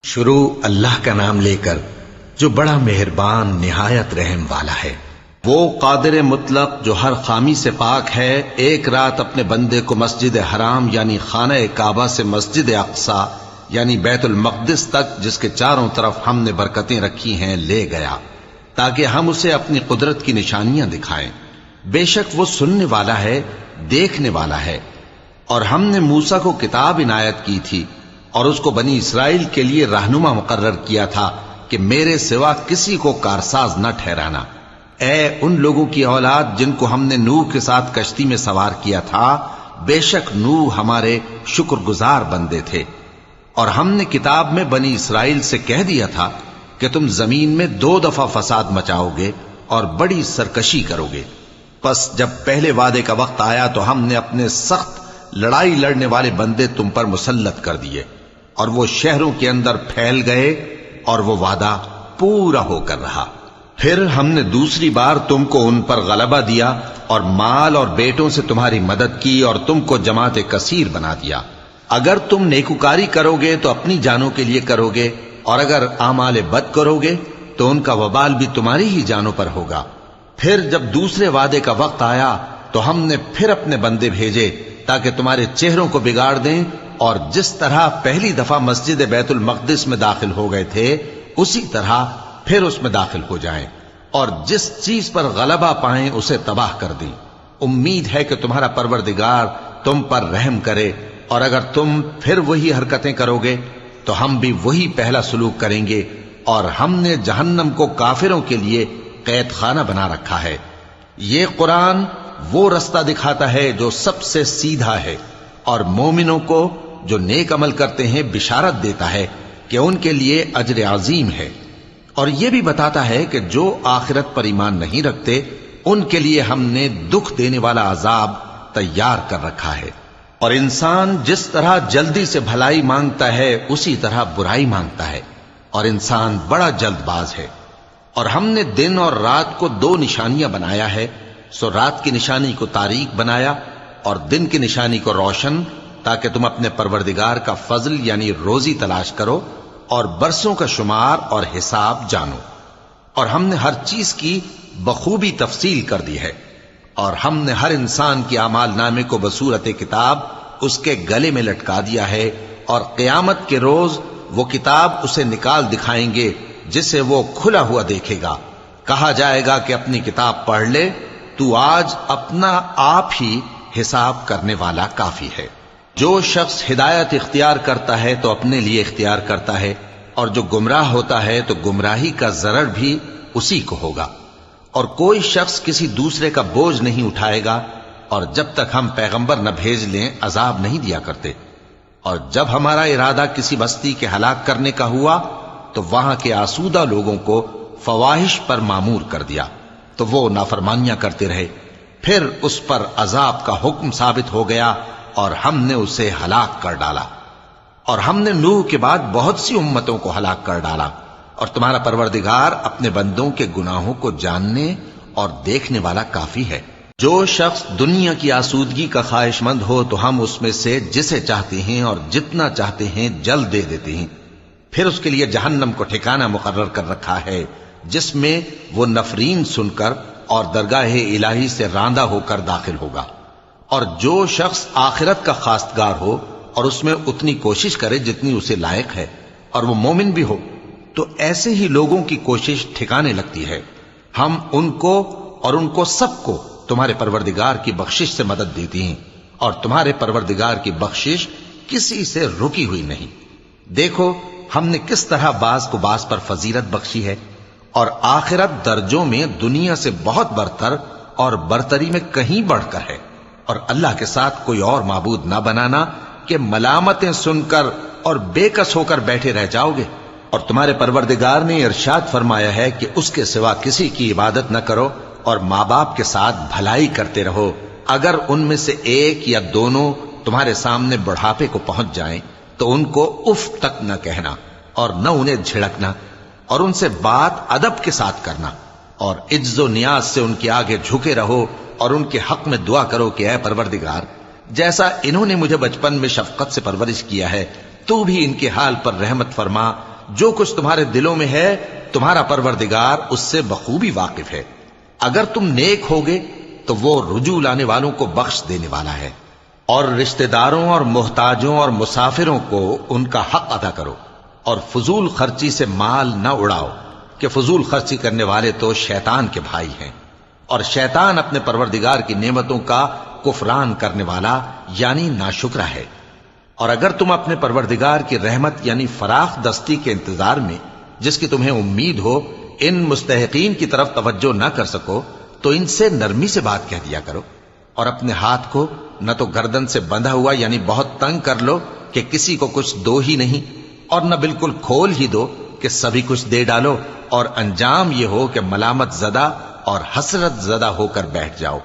شروع اللہ کا نام لے کر جو بڑا مہربان نہایت رحم والا ہے۔ وہ قادر مطلق جو ہر خامی سے پاک ہے، ایک رات اپنے بندے کو مسجد حرام یعنی خانہ کعبہ سے مسجد اقصی یعنی بیت المقدس تک، جس کے چاروں طرف ہم نے برکتیں رکھی ہیں، لے گیا تاکہ ہم اسے اپنی قدرت کی نشانیاں دکھائیں۔ بے شک وہ سننے والا ہے، دیکھنے والا ہے۔ اور ہم نے موسیٰ کو کتاب عنایت کی تھی اور اس کو بنی اسرائیل کے لیے رہنما مقرر کیا تھا کہ میرے سوا کسی کو کارساز نہ ٹھہرانا۔ اے ان لوگوں کی اولاد جن کو ہم نے نوح کے ساتھ کشتی میں سوار کیا تھا، بے شک نوح ہمارے شکر گزار بندے تھے۔ اور ہم نے کتاب میں بنی اسرائیل سے کہہ دیا تھا کہ تم زمین میں 2 دفعہ فساد مچاؤ گے اور بڑی سرکشی کرو گے۔ پس جب پہلے وعدے کا وقت آیا تو ہم نے اپنے سخت لڑائی لڑنے والے بندے تم پر مسلط کر دیے، اور وہ شہروں کے اندر پھیل گئے، اور وہ وعدہ پورا ہو کر رہا۔ پھر ہم نے دوسری بار تم کو ان پر غلبہ دیا اور مال اور بیٹوں سے تمہاری مدد کی اور تم کو جماعت کثیر بنا دیا۔ اگر تم نیکوکاری کرو گے تو اپنی جانوں کے لیے کرو گے، اور اگر اعمال بد کرو گے تو ان کا وبال بھی تمہاری ہی جانوں پر ہوگا۔ پھر جب دوسرے وعدے کا وقت آیا تو ہم نے پھر اپنے بندے بھیجے تاکہ تمہارے چہروں کو بگاڑ دیں، اور جس طرح پہلی دفعہ مسجد بیت المقدس میں داخل ہو گئے تھے اسی طرح پھر اس میں داخل ہو جائیں، اور جس چیز پر غلبہ پائیں اسے تباہ کر دیں۔ امید ہے کہ تمہارا پروردگار تم پر رحم کرے، اور اگر تم پھر وہی حرکتیں کرو گے تو ہم بھی وہی پہلا سلوک کریں گے، اور ہم نے جہنم کو کافروں کے لیے قید خانہ بنا رکھا ہے۔ یہ قرآن وہ رستہ دکھاتا ہے جو سب سے سیدھا ہے، اور مومنوں کو جو نیک عمل کرتے ہیں بشارت دیتا ہے کہ ان کے لیے اجر عظیم ہے، اور یہ بھی بتاتا ہے کہ جو آخرت پر ایمان نہیں رکھتے ان کے لیے ہم نے دکھ دینے والا عذاب تیار کر رکھا ہے۔ اور انسان جس طرح جلدی سے بھلائی مانگتا ہے اسی طرح برائی مانگتا ہے، اور انسان بڑا جلد باز ہے۔ اور ہم نے دن اور رات کو 2 نشانیاں بنایا ہے، سو رات کی نشانی کو تاریک بنایا اور دن کی نشانی کو روشن، تاکہ تم اپنے پروردگار کا فضل یعنی روزی تلاش کرو اور برسوں کا شمار اور حساب جانو۔ اور ہم نے ہر چیز کی بخوبی تفصیل کر دی ہے، اور ہم نے ہر انسان کی اعمال نامے کو بصورت کتاب اس کے گلے میں لٹکا دیا ہے، اور قیامت کے روز وہ کتاب اسے نکال دکھائیں گے جسے وہ کھلا ہوا دیکھے گا۔ کہا جائے گا کہ اپنی کتاب پڑھ لے، تو آج اپنا آپ ہی حساب کرنے والا کافی ہے۔ جو شخص ہدایت اختیار کرتا ہے تو اپنے لیے اختیار کرتا ہے، اور جو گمراہ ہوتا ہے تو گمراہی کا ضرر بھی اسی کو ہوگا۔ اور کوئی شخص کسی دوسرے کا بوجھ نہیں اٹھائے گا، اور جب تک ہم پیغمبر نہ بھیج لیں عذاب نہیں دیا کرتے۔ اور جب ہمارا ارادہ کسی بستی کے ہلاک کرنے کا ہوا تو وہاں کے آسودہ لوگوں کو فواحش پر مامور کر دیا، تو وہ نافرمانیاں کرتے رہے۔ پھر اس پر عذاب کا حکم ثابت ہو گیا اور ہم نے اسے ہلاک کر ڈالا۔ اور ہم نے نوح کے بعد بہت سی امتوں کو ہلاک کر ڈالا، اور تمہارا پروردگار اپنے بندوں کے گناہوں کو جاننے اور دیکھنے والا کافی ہے۔ جو شخص دنیا کی آسودگی کا خواہش مند ہو تو ہم اس میں سے جسے چاہتے ہیں اور جتنا چاہتے ہیں جلد دے دیتے ہیں۔ پھر اس کے لیے جہنم کو ٹھکانہ مقرر کر رکھا ہے، جس میں وہ نفرین سن کر اور درگاہ الہی سے راندہ ہو کر داخل ہوگا۔ اور جو شخص آخرت کا خواستگار ہو اور اس میں اتنی کوشش کرے جتنی اسے لائق ہے، اور وہ مومن بھی ہو، تو ایسے ہی لوگوں کی کوشش ٹھکانے لگتی ہے۔ ہم ان کو اور ان کو سب کو تمہارے پروردگار کی بخشش سے مدد دیتی ہیں، اور تمہارے پروردگار کی بخشش کسی سے رکی ہوئی نہیں۔ دیکھو ہم نے کس طرح بعض کو بعض پر فضیلت بخشی ہے، اور آخرت درجوں میں دنیا سے بہت برتر اور برتری میں کہیں بڑھ کر ہے۔ اور اللہ کے ساتھ کوئی اور معبود نہ بنانا کہ ملامتیں سن کر اور بے کس ہو کر بیٹھے رہ جاؤ گے۔ اور تمہارے پروردگار نے ارشاد فرمایا ہے کہ اس کے سوا کسی کی عبادت نہ کرو، اور ماں باپ کے ساتھ بھلائی کرتے رہو۔ اگر ان میں سے ایک یا دونوں تمہارے سامنے بڑھاپے کو پہنچ جائیں تو ان کو اف تک نہ کہنا، اور نہ انہیں جھڑکنا، اور ان سے بات ادب کے ساتھ کرنا، اور عجز و نیاز سے ان کے آگے جھکے رہو، اور ان کے حق میں دعا کرو کہ اے پروردگار، جیسا انہوں نے مجھے بچپن میں شفقت سے پرورش کیا ہے تو بھی ان کے حال پر رحمت فرما، جو کچھ تمہارے دلوں میں ہے تمہارا پروردگار اس سے بخوبی واقف ہے۔ اگر تم نیک ہوگے تو وہ رجوع لانے والوں کو بخش دینے والا ہے۔ اور رشتہ داروں اور محتاجوں اور مسافروں کو ان کا حق ادا کرو، اور فضول خرچی سے مال نہ اڑاؤ کہ فضول خرچی کرنے والے تو شیطان کے بھائی ہیں، اور شیطان اپنے پروردگار کی نعمتوں کا کفران کرنے والا یعنی ناشکرا ہے۔ اور اگر تم اپنے پروردگار کی رحمت یعنی فراخ دستی کے انتظار میں جس کی تمہیں امید ہو ان مستحقین کی طرف توجہ نہ کر سکو تو ان سے نرمی سے بات کہہ دیا کرو، اور اپنے ہاتھ کو نہ تو گردن سے بندھا ہوا یعنی بہت تنگ کر لو کہ کسی کو کچھ دو ہی نہیں، اور نہ بالکل کھول ہی دو کہ سبھی کچھ دے ڈالو، اور انجام یہ ہو کہ ملامت زدہ اور حسرت زدہ ہو کر بیٹھ جاؤ۔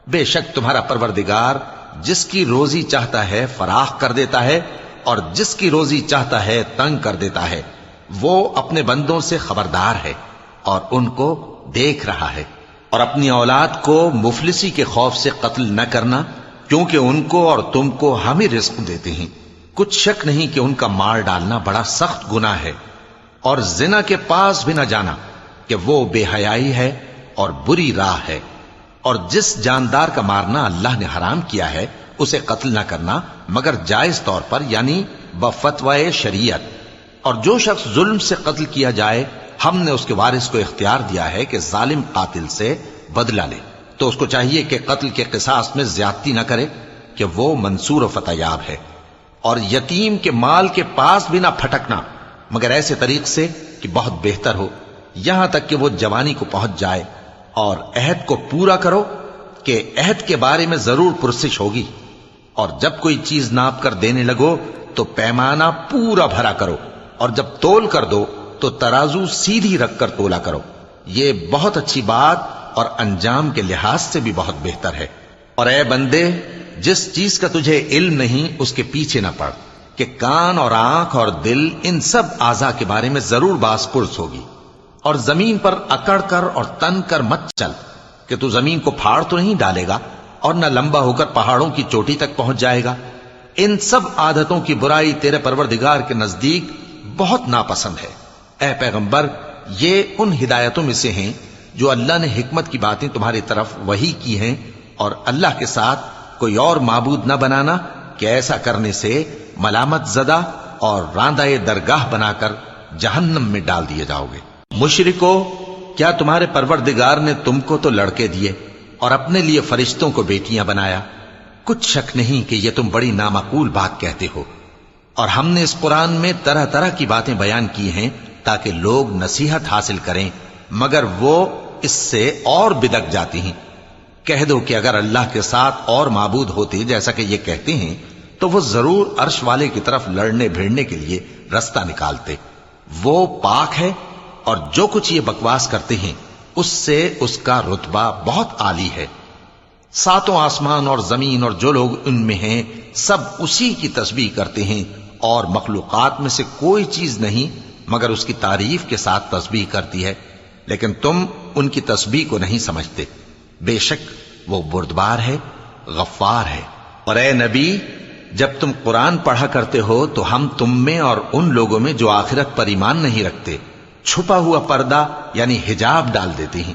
بے شک تمہارا پروردگار جس کی روزی چاہتا ہے فراخ کر دیتا ہے، اور جس کی روزی چاہتا ہے تنگ کر دیتا ہے۔ وہ اپنے بندوں سے خبردار ہے اور ان کو دیکھ رہا ہے۔ اور اپنی اولاد کو مفلسی کے خوف سے قتل نہ کرنا، کیونکہ ان کو اور تم کو ہم ہی رزق دیتے ہیں۔ کچھ شک نہیں کہ ان کا مار ڈالنا بڑا سخت گناہ ہے۔ اور زنا کے پاس بھی نہ جانا کہ وہ بے حیائی ہے اور بری راہ ہے۔ اور جس جاندار کا مارنا اللہ نے حرام کیا ہے اسے قتل نہ کرنا مگر جائز طور پر یعنی بفتوائے شریعت۔ اور جو شخص ظلم سے قتل کیا جائے ہم نے اس کے وارث کو اختیار دیا ہے کہ ظالم قاتل سے بدلہ لے، تو اس کو چاہیے کہ قتل کے قصاص میں زیادتی نہ کرے کہ وہ منصور و فتح یاب ہے۔ اور یتیم کے مال کے پاس بھی نہ پھٹکنا مگر ایسے طریق سے کہ بہت بہتر ہو، یہاں تک کہ وہ جوانی کو پہنچ جائے۔ اور عہد کو پورا کرو کہ عہد کے بارے میں ضرور پرسش ہوگی۔ اور جب کوئی چیز ناپ کر دینے لگو تو پیمانہ پورا بھرا کرو، اور جب تول کر دو تو ترازو سیدھی رکھ کر تولا کرو، یہ بہت اچھی بات اور انجام کے لحاظ سے بھی بہت بہتر ہے۔ اور اے بندے، جس چیز کا تجھے علم نہیں اس کے پیچھے نہ پڑ کہ کان اور آنکھ اور دل ان سب اعضاء کے بارے میں ضرور باز پرس ہوگی۔ اور زمین پر اکڑ کر اور تن کر مت چل کہ تو زمین کو پھاڑ تو نہیں ڈالے گا اور نہ لمبا ہو کر پہاڑوں کی چوٹی تک پہنچ جائے گا۔ ان سب عادتوں کی برائی تیرے پروردگار کے نزدیک بہت ناپسند ہے۔ اے پیغمبر، یہ ان ہدایتوں میں سے ہیں جو اللہ نے حکمت کی باتیں تمہاری طرف وحی کی ہیں، اور اللہ کے ساتھ کوئی اور معبود نہ بنانا کہ ایسا کرنے سے ملامت زدہ اور راندہ درگاہ بنا کر جہنم میں ڈال دیے جاؤ گے۔ مشرکو، کیا تمہارے پروردگار نے تم کو تو لڑکے دیے اور اپنے لیے فرشتوں کو بیٹیاں بنایا؟ کچھ شک نہیں کہ یہ تم بڑی نامعقول بات کہتے ہو۔ اور ہم نے اس قرآن میں طرح طرح کی باتیں بیان کی ہیں تاکہ لوگ نصیحت حاصل کریں، مگر وہ اس سے اور بدک جاتی ہیں۔ کہہ دو کہ اگر اللہ کے ساتھ اور معبود ہوتے جیسا کہ یہ کہتے ہیں تو وہ ضرور عرش والے کی طرف لڑنے بھیڑنے کے لیے رستہ نکالتے۔ وہ پاک ہے، اور جو کچھ یہ بکواس کرتے ہیں اس سے اس کا رتبہ بہت عالی ہے۔ ساتوں آسمان اور زمین اور جو لوگ ان میں ہیں سب اسی کی تسبیح کرتے ہیں، اور مخلوقات میں سے کوئی چیز نہیں مگر اس کی تعریف کے ساتھ تسبیح کرتی ہے، لیکن تم ان کی تسبیح کو نہیں سمجھتے۔ بے شک وہ بردبار ہے، غفار ہے۔ اور اے نبی، جب تم قرآن پڑھا کرتے ہو تو ہم تم میں اور ان لوگوں میں جو آخرت پر ایمان نہیں رکھتے چھپا ہوا پردہ یعنی حجاب ڈال دیتے ہیں،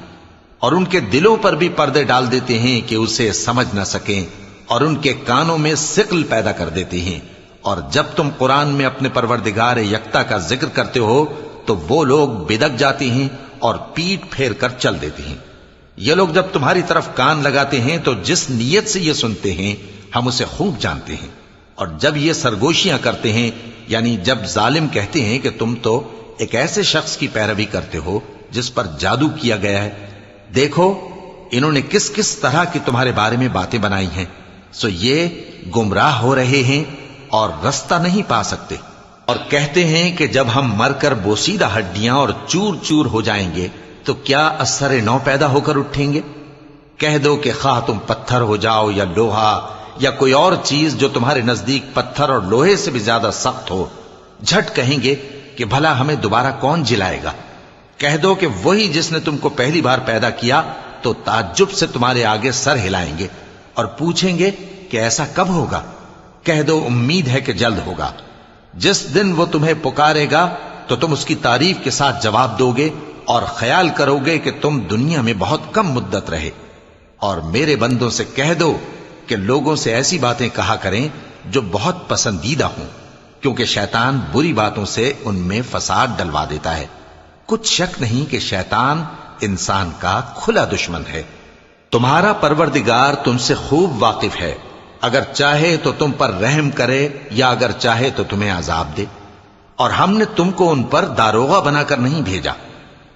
اور ان کے دلوں پر بھی پردے ڈال دیتے ہیں کہ اسے سمجھ نہ سکیں، اور ان کے کانوں میں ثقل پیدا کر دیتے ہیں۔ اور جب تم قرآن میں اپنے پروردگار یکتا کا ذکر کرتے ہو تو وہ لوگ بدک جاتے ہیں اور پیٹ پھیر کر چل دیتے ہیں۔ یہ لوگ جب تمہاری طرف کان لگاتے ہیں تو جس نیت سے یہ سنتے ہیں ہم اسے خوب جانتے ہیں، اور جب یہ سرگوشیاں کرتے ہیں یعنی جب ظالم کہتے ہیں کہ تم تو ایک ایسے شخص کی پیروی کرتے ہو جس پر جادو کیا گیا ہے، دیکھو انہوں نے کس کس طرح کی تمہارے بارے میں باتیں بنائی ہیں، سو یہ گمراہ ہو رہے ہیں اور رستہ نہیں پا سکتے۔ اور کہتے ہیں کہ جب ہم مر کر بوسیدہ ہڈیاں اور چور چور ہو جائیں گے تو کیا اثر نو پیدا ہو کر اٹھیں گے؟ کہہ دو کہ خواہ تم پتھر ہو جاؤ یا لوہا یا کوئی اور چیز جو تمہارے نزدیک پتھر اور لوہے سے بھی زیادہ سخت ہو، جھٹ کہیں گے کہ بھلا ہمیں دوبارہ کون جلائے گا؟ کہہ دو کہ وہی جس نے تم کو پہلی بار پیدا کیا تو تعجب سے تمہارے آگے سر ہلائیں گے اور پوچھیں گے کہ ایسا کب ہوگا؟ کہہ دو امید ہے کہ جلد ہوگا۔ جس دن وہ تمہیں پکارے گا تو تم اس کی تعریف کے ساتھ جواب دو گے اور خیال کرو گے کہ تم دنیا میں بہت کم مدت رہے۔ اور میرے بندوں سے کہہ دو کہ لوگوں سے ایسی باتیں کہا کریں جو بہت پسندیدہ ہوں، کیونکہ شیطان بری باتوں سے ان میں فساد ڈلوا دیتا ہے۔ کچھ شک نہیں کہ شیطان انسان کا کھلا دشمن ہے۔ تمہارا پروردگار تم سے خوب واقف ہے، اگر چاہے تو تم پر رحم کرے یا اگر چاہے تو تمہیں عذاب دے۔ اور ہم نے تم کو ان پر داروغہ بنا کر نہیں بھیجا،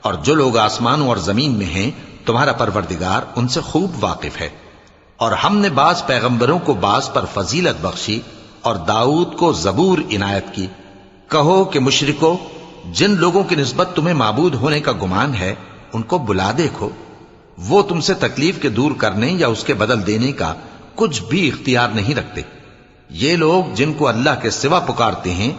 اور جو لوگ آسمانوں اور زمین میں ہیں تمہارا پروردگار ان سے خوب واقف ہے۔ اور ہم نے بعض پیغمبروں کو بعض پر فضیلت بخشی اور داؤد کو زبور عنایت کی۔ کہو کہ مشرکو، جن لوگوں کی نسبت تمہیں معبود ہونے کا گمان ہے ان کو بلا دیکھو، وہ تم سے تکلیف کے دور کرنے یا اس کے بدل دینے کا کچھ بھی اختیار نہیں رکھتے۔ یہ لوگ جن کو اللہ کے سوا پکارتے ہیں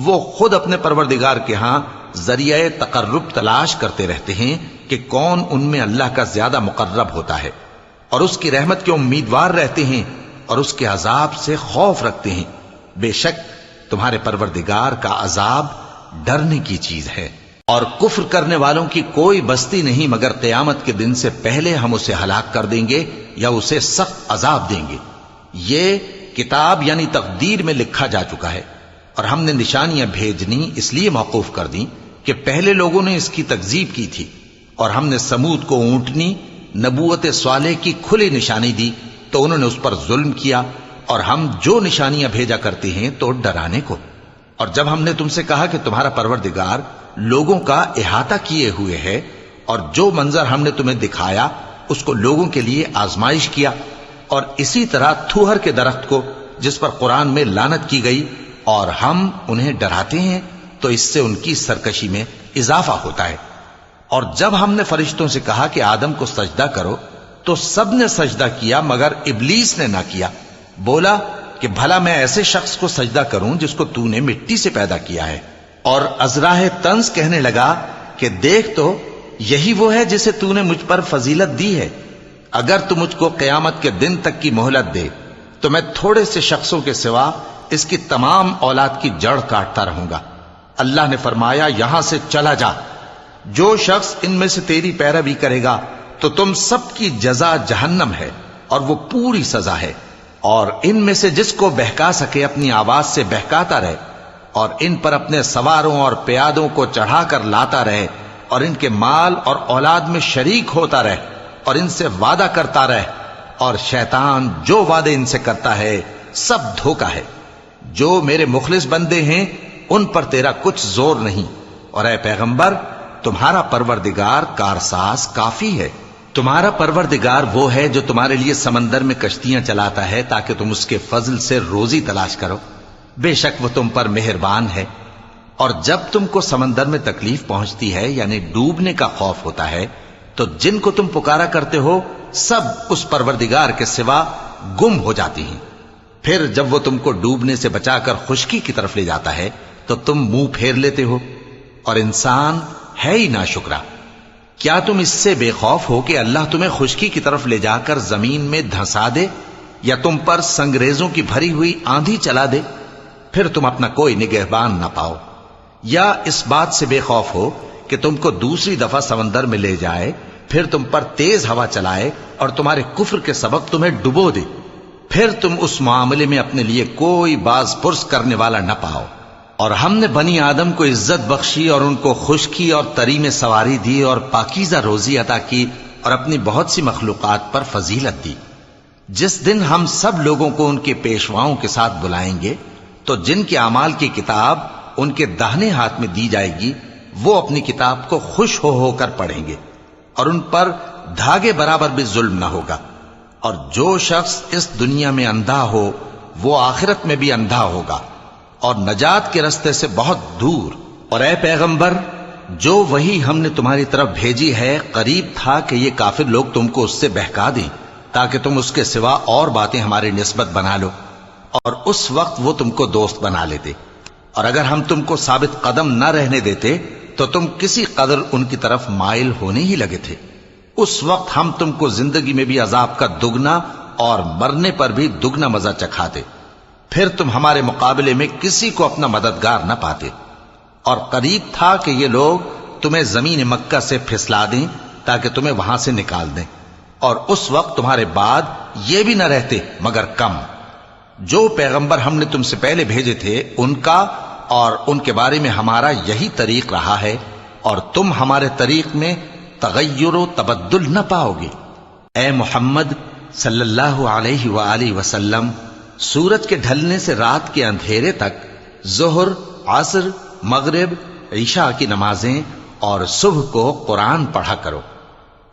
وہ خود اپنے پروردگار کے ہاں ذریعہ تقرب تلاش کرتے رہتے ہیں کہ کون ان میں اللہ کا زیادہ مقرب ہوتا ہے، اور اس کی رحمت کے امیدوار رہتے ہیں اور اس کے عذاب سے خوف رکھتے ہیں۔ بے شک تمہارے پروردگار کا عذاب ڈرنے کی چیز ہے۔ اور کفر کرنے والوں کی کوئی بستی نہیں مگر قیامت کے دن سے پہلے ہم اسے ہلاک کر دیں گے یا اسے سخت عذاب دیں گے۔ یہ کتاب یعنی تقدیر میں لکھا جا چکا ہے، اور ہم نے نشانیاں بھیجنی اس لیے موقوف کر دیں کہ پہلے لوگوں نے اس کی تکذیب کی تھی، اور ہم نے سمود کو اونٹنی نبوت صالح کی کھلی نشانی دی تو انہوں نے اس پر ظلم کیا، اور ہم جو نشانیاں بھیجا کرتے ہیں تو ڈرانے کو۔ اور جب ہم نے تم سے کہا کہ تمہارا پروردگار لوگوں کا احاطہ کیے ہوئے ہے، اور جو منظر ہم نے تمہیں دکھایا اس کو لوگوں کے لیے آزمائش کیا، اور اسی طرح تھوہر کے درخت کو جس پر قرآن میں لعنت کی گئی، اور ہم انہیں ڈراتے ہیں تو اس سے ان کی سرکشی میں اضافہ ہوتا ہے۔ اور جب ہم نے فرشتوں سے کہا کہ آدم کو سجدہ کرو تو سب نے سجدہ کیا مگر ابلیس نے نہ کیا، بولا کہ بھلا میں ایسے شخص کو سجدہ کروں جس کو تو نے مٹی سے پیدا کیا ہے۔ اور ازراہ طنز کہنے لگا کہ دیکھ تو یہی وہ ہے جسے تو نے مجھ پر فضیلت دی ہے، اگر تو مجھ کو قیامت کے دن تک کی مہلت دے تو میں تھوڑے سے شخصوں کے سوا اس کی تمام اولاد کی جڑ کاٹتا رہوں گا۔ اللہ نے فرمایا یہاں سے چلا جا، جو شخص ان میں سے تیری پیروی کرے گا تو تم سب کی جزا جہنم ہے اور وہ پوری سزا ہے، اور ان میں سے جس کو بہکا سکے اپنی آواز سے بہکاتا رہے، اور ان پر اپنے سواروں اور پیادوں کو چڑھا کر لاتا رہے، اور ان کے مال اور اولاد میں شریک ہوتا رہے، اور ان سے وعدہ کرتا رہے، اور شیطان جو وعدے ان سے کرتا ہے سب دھوکا ہے۔ جو میرے مخلص بندے ہیں ان پر تیرا کچھ زور نہیں، اور اے پیغمبر تمہارا پروردگار کارساز کافی ہے۔ تمہارا پروردگار وہ ہے جو تمہارے لیے سمندر میں کشتیاں چلاتا ہے تاکہ تم اس کے فضل سے روزی تلاش کرو، بے شک وہ تم پر مہربان ہے۔ اور جب تم کو سمندر میں تکلیف پہنچتی ہے یعنی ڈوبنے کا خوف ہوتا ہے تو جن کو تم پکارا کرتے ہو سب اس پروردگار کے سوا گم ہو جاتی ہیں۔ پھر جب وہ تم کو ڈوبنے سے بچا کر خشکی کی طرف لے جاتا ہے تو تم منہ پھیر لیتے ہو، اور انسان ہے ہی ناشکرا۔ کیا تم اس سے بے خوف ہو کہ اللہ تمہیں خشکی کی طرف لے جا کر زمین میں دھنسا دے، یا تم پر سنگریزوں کی بھری ہوئی آندھی چلا دے، پھر تم اپنا کوئی نگہبان نہ پاؤ؟ یا اس بات سے بے خوف ہو کہ تم کو دوسری دفعہ سمندر میں لے جائے، پھر تم پر تیز ہوا چلائے اور تمہارے کفر کے سبب تمہیں ڈبو دے، پھر تم اس معاملے میں اپنے لیے کوئی باز پرس کرنے والا نہ پاؤ؟ اور ہم نے بنی آدم کو عزت بخشی اور ان کو خشکی اور تری میں سواری دی اور پاکیزہ روزی عطا کی اور اپنی بہت سی مخلوقات پر فضیلت دی۔ جس دن ہم سب لوگوں کو ان کے پیشواؤں کے ساتھ بلائیں گے تو جن کے اعمال کی کتاب ان کے داہنے ہاتھ میں دی جائے گی وہ اپنی کتاب کو خوش ہو کر پڑھیں گے، اور ان پر دھاگے برابر بھی ظلم نہ ہوگا۔ اور جو شخص اس دنیا میں اندھا ہو وہ آخرت میں بھی اندھا ہوگا اور نجات کے رستے سے بہت دور۔ اور اے پیغمبر جو وہی ہم نے تمہاری طرف بھیجی ہے قریب تھا کہ یہ کافر لوگ تم کو اس سے بہکا دیں تاکہ تم اس کے سوا اور باتیں ہماری نسبت بنا لو، اور اس وقت وہ تم کو دوست بنا لیتے، اور اگر ہم تم کو ثابت قدم نہ رہنے دیتے تو تم کسی قدر ان کی طرف مائل ہونے ہی لگے تھے۔ اس وقت ہم تم کو زندگی میں بھی عذاب کا دگنا اور مرنے پر بھی دگنا مزہ چکھاتے، پھر تم ہمارے مقابلے میں کسی کو اپنا مددگار نہ پاتے۔ اور قریب تھا کہ یہ لوگ تمہیں زمین مکہ سے پھسلا دیں تاکہ تمہیں وہاں سے نکال دیں، اور اس وقت تمہارے بعد یہ بھی نہ رہتے مگر کم۔ جو پیغمبر ہم نے تم سے پہلے بھیجے تھے ان کا اور ان کے بارے میں ہمارا یہی طریق رہا ہے، اور تم ہمارے طریق میں تغیر و تبدل نہ پاؤ گے۔ اے محمد صلی اللہ علیہ وآلہ وسلم، سورج کے ڈھلنے سے رات کے اندھیرے تک ظہر، عصر، مغرب، عشاء کی نمازیں اور صبح کو قرآن پڑھا کرو،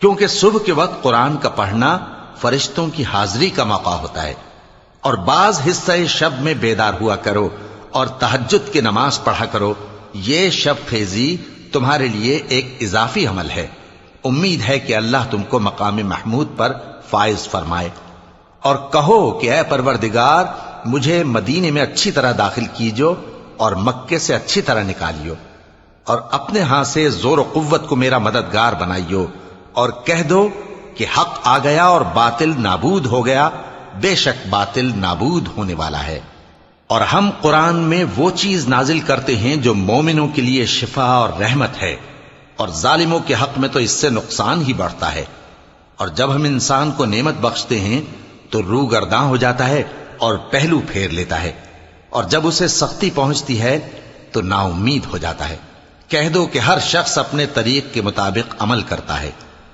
کیونکہ صبح کے وقت قرآن کا پڑھنا فرشتوں کی حاضری کا موقع ہوتا ہے، اور بعض حصہ شب میں بیدار ہوا کرو اور تہجد کی نماز پڑھا کرو۔ یہ شب خیزی تمہارے لیے ایک اضافی عمل ہے، امید ہے کہ اللہ تم کو مقام محمود پر فائز فرمائے۔ اور کہو کہ اے پروردگار، مجھے مدینے میں اچھی طرح داخل کیجو اور مکے سے اچھی طرح نکالیو، اور اپنے ہاں سے زور و قوت کو میرا مددگار بنائیو، اور کہہ دو کہ حق آ گیا اور باطل نابود ہو گیا، بے شک باطل نابود ہونے والا ہے۔ اور ہم قرآن میں وہ چیز نازل کرتے ہیں جو مومنوں کے لیے شفا اور رحمت ہے، اور ظالموں کے حق میں تو اس سے نقصان ہی بڑھتا ہے۔ اور جب ہم انسان کو نعمت بخشتے ہیں تو روح گرداں ہو جاتا ہے اور پہلو پھیر لیتا ہے، اور جب اسے سختی پہنچتی ہے تو نا امید ہو جاتا ہے۔ کہہ دو کہ ہر شخص اپنے طریق کے مطابق عمل کرتا ہے،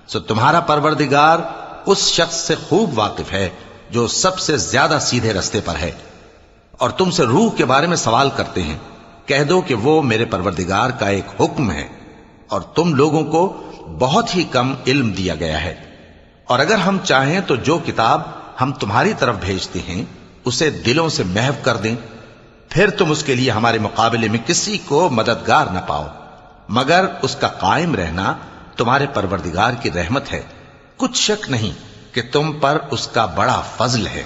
سو تمہارا پروردگار اس شخص سے خوب واقف ہے جو سب سے زیادہ سیدھے رستے پر ہے۔ اور تم سے روح کے بارے میں سوال کرتے ہیں، کہہ دو کہ وہ میرے پروردگار کا ایک حکم ہے، اور تم لوگوں کو بہت ہی کم علم دیا گیا ہے۔ اور اگر ہم چاہیں تو جو کتاب ہم تمہاری طرف بھیجتے ہیں اسے دلوں سے محو کر دیں، پھر تم اس کے لیے ہمارے مقابلے میں کسی کو مددگار نہ پاؤ، مگر اس کا قائم رہنا تمہارے پروردگار کی رحمت ہے، کچھ شک نہیں کہ تم پر اس کا بڑا فضل ہے۔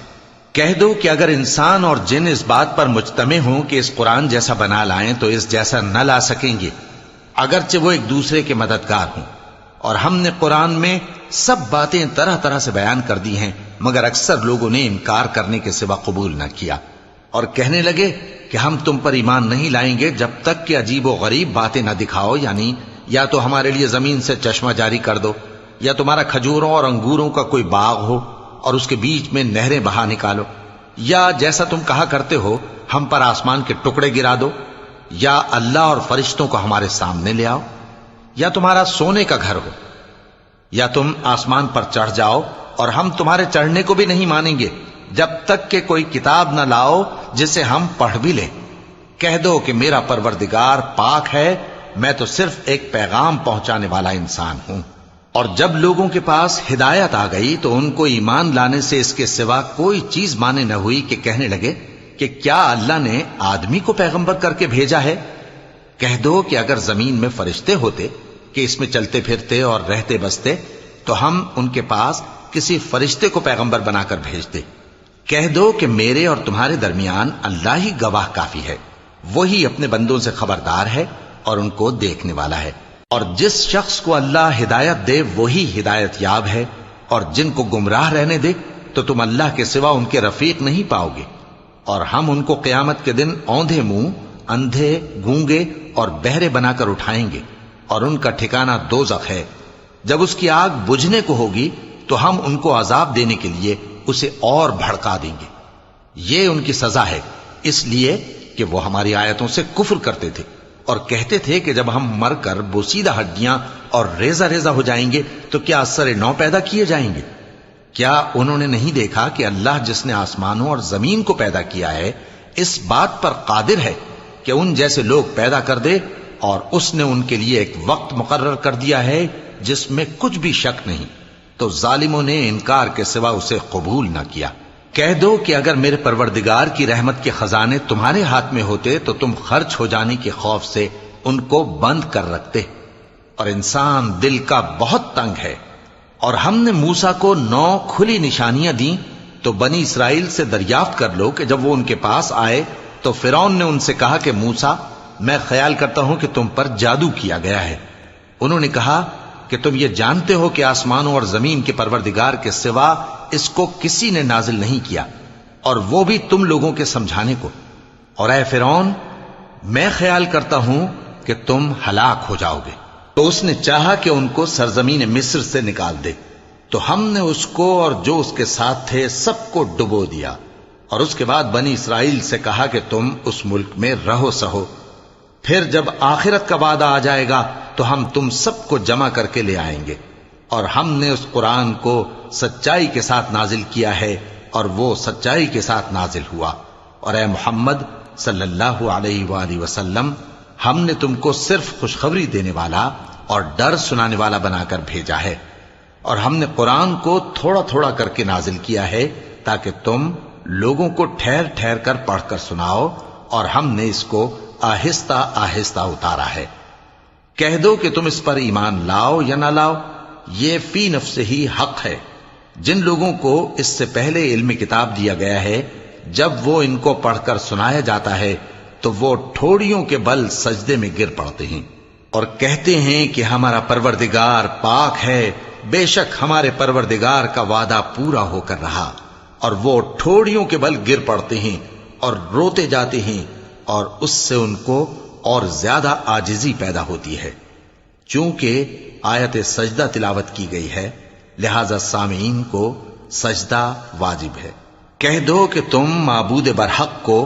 کہہ دو کہ اگر انسان اور جن اس بات پر مجتمع ہوں کہ اس قرآن جیسا بنا لائیں تو اس جیسا نہ لا سکیں گے، اگرچہ وہ ایک دوسرے کے مددگار ہوں۔ اور ہم نے قرآن میں سب باتیں طرح طرح سے بیان کر دی ہیں، مگر اکثر لوگوں نے انکار کرنے کے سوا قبول نہ کیا، اور کہنے لگے کہ ہم تم پر ایمان نہیں لائیں گے جب تک کہ عجیب و غریب باتیں نہ دکھاؤ، یعنی یا تو ہمارے لیے زمین سے چشمہ جاری کر دو، یا تمہارا کھجوروں اور انگوروں کا کوئی باغ ہو اور اس کے بیچ میں نہریں بہا نکالو، یا جیسا تم کہا کرتے ہو ہم پر آسمان کے ٹکڑے گرا دو، یا اللہ اور فرشتوں کو ہمارے سامنے لے آؤ، یا تمہارا سونے کا گھر ہو، یا تم آسمان پر چڑھ جاؤ اور ہم تمہارے چڑھنے کو بھی نہیں مانیں گے جب تک کہ کوئی کتاب نہ لاؤ جسے ہم پڑھ بھی لیں۔ کہہ دو کہ میرا پروردگار پاک ہے، میں تو صرف ایک پیغام پہنچانے والا انسان ہوں۔ اور جب لوگوں کے پاس ہدایت آ گئی تو ان کو ایمان لانے سے اس کے سوا کوئی چیز مانے نہ ہوئی کہ کہنے لگے کہ کیا اللہ نے آدمی کو پیغمبر کر کے بھیجا ہے؟ کہہ دو کہ اگر زمین میں فرشتے ہوتے کہ اس میں چلتے پھرتے اور رہتے بستے تو ہم ان کے پاس کسی فرشتے کو پیغمبر بنا کر بھیجتے۔ کہہ دو کہ میرے اور تمہارے درمیان اللہ ہی گواہ کافی ہے، وہی اپنے بندوں سے خبردار ہے اور ان کو دیکھنے والا ہے۔ اور جس شخص کو اللہ ہدایت دے وہی ہدایت یاب ہے، اور جن کو گمراہ رہنے دے تو تم اللہ کے سوا ان کے رفیق نہیں پاؤ گے۔ اور ہم ان کو قیامت کے دن اوندھے منہ، اندھے، گونگے اور بہرے بنا کر اٹھائیں گے، اور ان کا ٹھکانہ دوزخ ہے۔ جب اس کی آگ بجھنے کو ہوگی تو ہم ان کو عذاب دینے کے لیے اسے اور بھڑکا دیں گے۔ یہ ان کی سزا ہے، اس لیے کہ وہ ہماری آیتوں سے کفر کرتے تھے اور کہتے تھے کہ جب ہم مر کر بوسیدہ ہڈیاں اور ریزہ ریزہ ہو جائیں گے تو کیا اثر نو پیدا کیے جائیں گے؟ کیا انہوں نے نہیں دیکھا کہ اللہ جس نے آسمانوں اور زمین کو پیدا کیا ہے اس بات پر قادر ہے کہ ان جیسے لوگ پیدا کر دے، اور اس نے ان کے لیے ایک وقت مقرر کر دیا ہے جس میں کچھ بھی شک نہیں، تو ظالموں نے انکار کے سوا اسے قبول نہ کیا۔ کہہ دو کہ اگر میرے پروردگار کی رحمت کے خزانے تمہارے ہاتھ میں ہوتے تو تم خرچ ہو جانے کے خوف سے ان کو بند کر رکھتے، اور انسان دل کا بہت تنگ ہے۔ اور ہم نے موسیٰ کو 9 کھلی نشانیاں دیں تو بنی اسرائیل سے دریافت کر لو کہ جب وہ ان کے پاس آئے تو فرعون نے ان سے کہا کہ موسیٰ، میں خیال کرتا ہوں کہ تم پر جادو کیا گیا ہے۔ انہوں نے کہا کہ تم یہ جانتے ہو کہ آسمانوں اور زمین کے پروردگار کے سوا اس کو کسی نے نازل نہیں کیا، اور وہ بھی تم لوگوں کے سمجھانے کو۔ اور اے فرعون، میں خیال کرتا ہوں کہ تم ہلاک ہو جاؤ گے۔ تو اس نے چاہا کہ ان کو سرزمین مصر سے نکال دے، تو ہم نے اس کو اور جو اس کے ساتھ تھے سب کو ڈبو دیا، اور اس کے بعد بنی اسرائیل سے کہا کہ تم اس ملک میں رہو سہو، پھر جب آخرت کا وعدہ آ جائے گا تو ہم تم سب کو جمع کر کے لے آئیں گے۔ اور ہم نے اس قرآن کو سچائی کے ساتھ نازل کیا ہے، اور وہ سچائی کے ساتھ نازل ہوا۔ اور اے محمد صلی اللہ علیہ وآلہ وسلم، ہم نے تم کو صرف خوشخبری دینے والا اور ڈر سنانے والا بنا کر بھیجا ہے، اور ہم نے قرآن کو تھوڑا تھوڑا کر کے نازل کیا ہے تاکہ تم لوگوں کو ٹھہر ٹھہر کر پڑھ کر سناؤ، اور ہم نے اس کو آہستہ آہستہ اتارا ہے۔ کہہ دو کہ تم اس پر ایمان لاؤ یا نہ لاؤ، یہ فی نفس ہی حق ہے۔ جن لوگوں کو اس سے پہلے علم کتاب دیا گیا ہے، جب وہ ان کو پڑھ کر سنایا جاتا ہے تو وہ ٹھوڑیوں کے بل سجدے میں گر پڑتے ہیں اور کہتے ہیں کہ ہمارا پروردگار پاک ہے، بے شک ہمارے پروردگار کا وعدہ پورا ہو کر رہا۔ اور وہ ٹھوڑیوں کے بل گر پڑتے ہیں اور روتے جاتے ہیں، اور اس سے ان کو اور زیادہ عاجزی پیدا ہوتی ہے۔ چونکہ آیت سجدہ تلاوت کی گئی ہے، لہذا سامعین کو سجدہ واجب ہے۔ کہہ دو کہ تم معبود برحق کو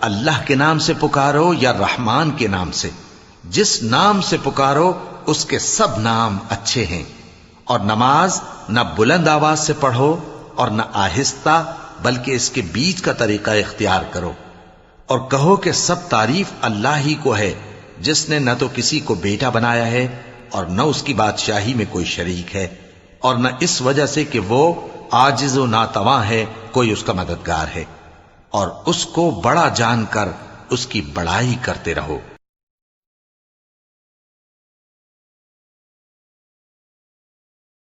اللہ کے نام سے پکارو یا رحمان کے نام سے، جس نام سے پکارو اس کے سب نام اچھے ہیں، اور نماز نہ بلند آواز سے پڑھو اور نہ آہستہ، بلکہ اس کے بیچ کا طریقہ اختیار کرو، اور کہو کہ سب تعریف اللہ ہی کو ہے، جس نے نہ تو کسی کو بیٹا بنایا ہے اور نہ اس کی بادشاہی میں کوئی شریک ہے، اور نہ اس وجہ سے کہ وہ عاجز و ناتواں ہے کوئی اس کا مددگار ہے، اور اس کو بڑا جان کر اس کی بڑائی کرتے رہو۔